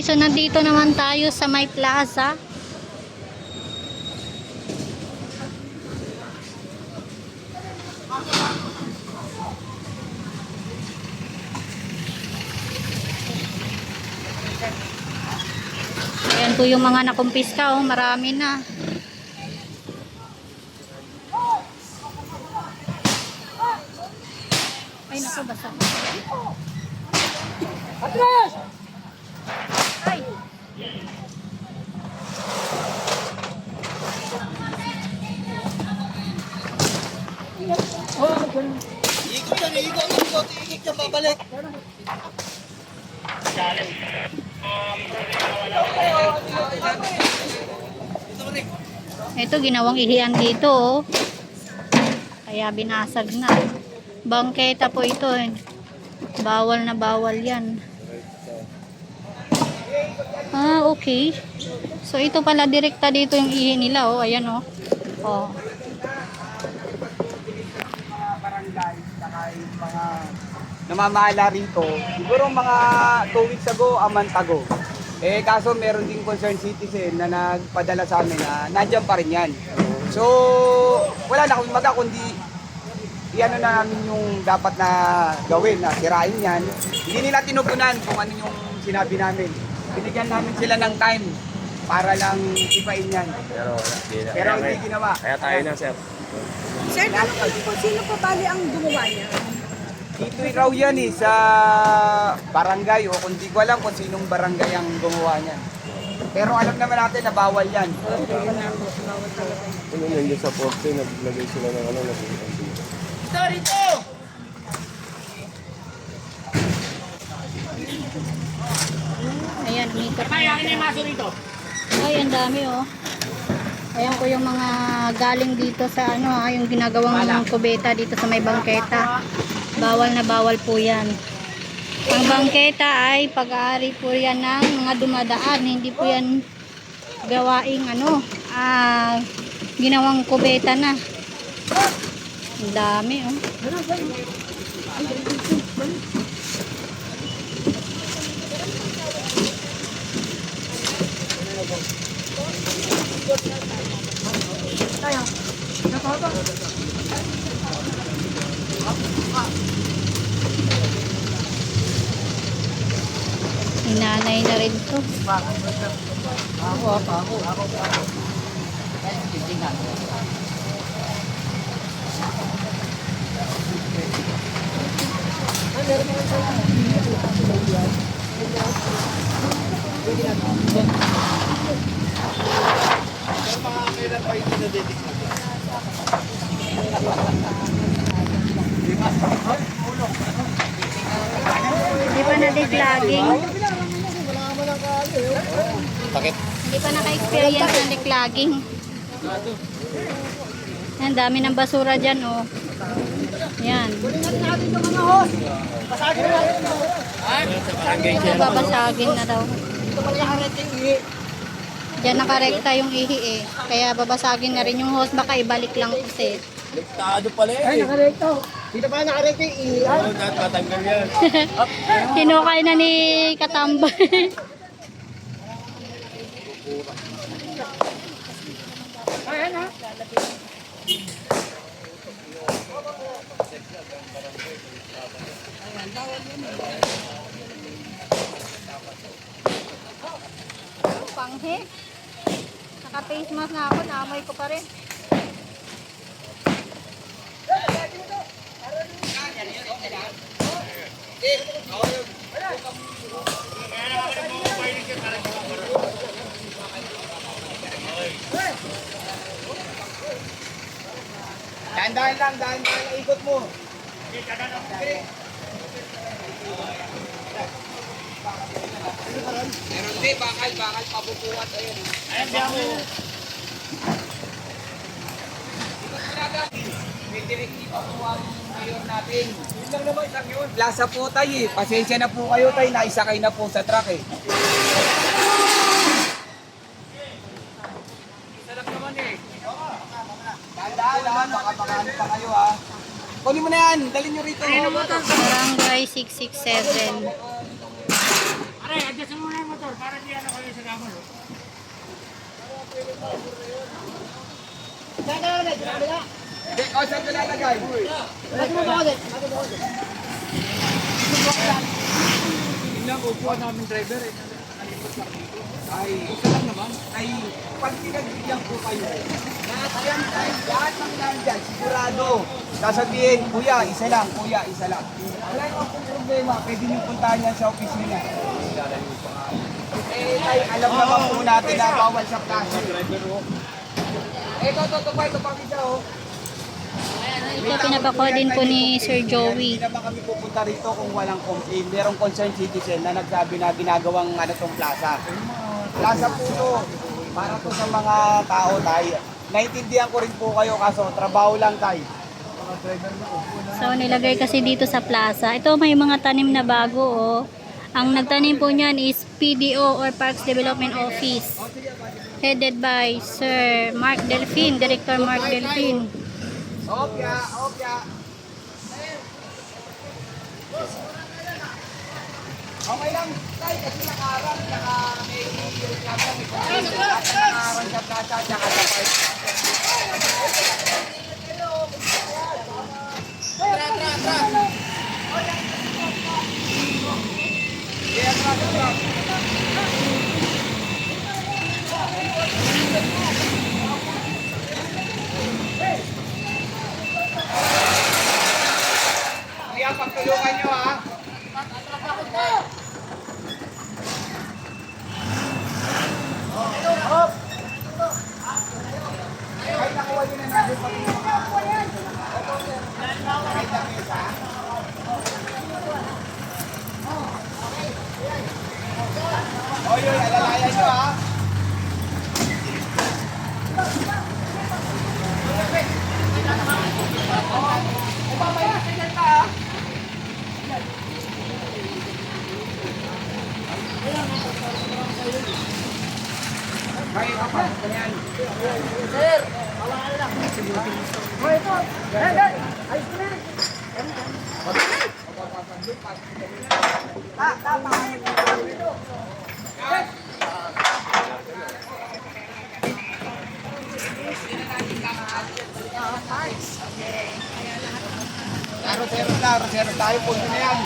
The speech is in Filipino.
So, nandito naman tayo sa May Plaza. Ayan po yung mga nakumpiska, oh, marami na. Ay, naku, basa. Atras! Ay! Ikot yan, ikot, yan, babalik. Ito, ginawang ihian dito, oh. Kaya binasag na. Bangketa po ito, eh. Bawal na bawal yan. Ah, okay. So, ito pala direkta dito yung ihi nila, oh. Ayan, oh. Oh. Barangay, saka yung mga namamahala rito, siguro mga 2 weeks ago, a month ago. Kaso meron din concerned citizen na nagpadala sa amin na nandiyan pa rin yan. So, wala na akong maga kundi iano na namin yung dapat na gawin, na sirain yan. Hindi nila tinugunan kung ano yung sinabi namin. Binigyan namin sila ng time para lang ipain yan. Pero hindi ginawa. Kaya tayo na, sir. Sir, kung sino pa bali ang gumawa niya? Dito raw yan sa barangay o kung di ko alam kung sinong barangay ang gumawa niyan. Pero alam naman natin na bawal yan. Ano nandiyan sa poste, naglagay sila ng ano, Dito! Ayan, umikot na. Ay, ang dami, oh. Ayan po yung mga galing dito sa ano, yung ginagawang kubeta dito sa may bangketa. Bawal na bawal po yan. Ang bangketa ay pag-aari po yan ng mga dumadaan. Hindi po yan gawaing ano, ginawang kubeta na. Ang dami, oh. Inanay na rin to. Hindi pa na-declogging. Bakit? Hindi pa naka-experience ng declogging. Ang dami ng basura dyan, oh. Yan. Babasagin na daw. Diyan nakarekta yung ihi, eh. Kaya babasagin na rin yung hose. Baka ibalik lang kasi. Lektado pala eh. Ay, nakarekto. Dito pa nakarekto yung ilan. Oo, dapat matanggal yan. Hinukay na ni Katambay. Ayan ha. Panghe. Naka-face mask na ako. Naamoy ko pa rin. Dahan-dahan lang, dahan-dahan lang ikot mo. Meron din, bakal pabubuhat. Ayun. Ayan, ako. May direktiba po ang mayor natin. Yun lang naman isang yun. Plaza po tayo eh. Pasensya na po kayo tayo, naisakay na po sa truck eh. Sarap naman eh. Dahan-dahan, baka ano pa kayo ha. Kunin mo na yan, dalhin nyo rito. Barangay 667. Aray, adjust mo na yung motor para Hindi, o saan ka lalagay? Tingnan ko po namin driver eh. Ay, isa lang naman. Ay, pag pinagbigyan po kayo, lahat ng nandyan, sigurado. Sasabihin, kuya, isa lang, kuya, isa lang. Wala naman pong problema, pwede niyo puntahan yan sa opisina. Eh, ay, alam naman po natin na bawal sa plastic. Ito pa kita, oh. Ito pinapako din po ni Sir Joey. Hindi naman kami pupunta rito kung walang complaint. Merong concerned citizen na nagsabi na ginagawang ano tong plaza. Plaza po to. Para to sa mga tao tayo. Naintindihan ko rin po kayo kaso trabaho lang tayo. So nilagay kasi dito sa plaza. Ito may mga tanim na bago oh. Ang nagtanim po niyan is PDO or Parks Development Office. Headed by Sir Mark Delfin, Director Mark Delfin. Opya. Okay lang, tay, kasi nakaharap, may reklamo, may complaint. Nakaharap sa plaza, tsaka sa park. Kaya pagtulungan nyo ha. Ay, nakuha nyo na natin pag O yun, alalayan nyo ha. May kapasok na yan. Rosero tayo, punto na yan.